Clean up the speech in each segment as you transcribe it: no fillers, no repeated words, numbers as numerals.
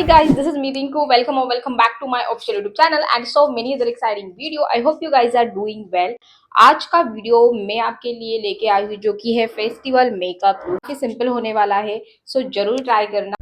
Hey guys, this is me Rinku. Welcome or welcome back to my official YouTube channel and so many other exciting video. I hope you guys are doing well. आज का video मैं आपके लिए लेके आई हूँ जो कि है फेस्टिवल मेकअप। काफी सिंपल होने वाला है, सो जरूर ट्राई करना।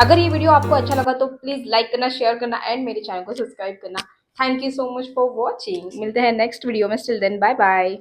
अगर ये वीडियो आपको अच्छा लगा तो प्लीज लाइक करना, शेयर करना एंड मेरे चैनल को सब्सक्राइब करना। Thank you so much for watching. मिलते हैं नेक्स्ट वीडियो में। Still then bye bye.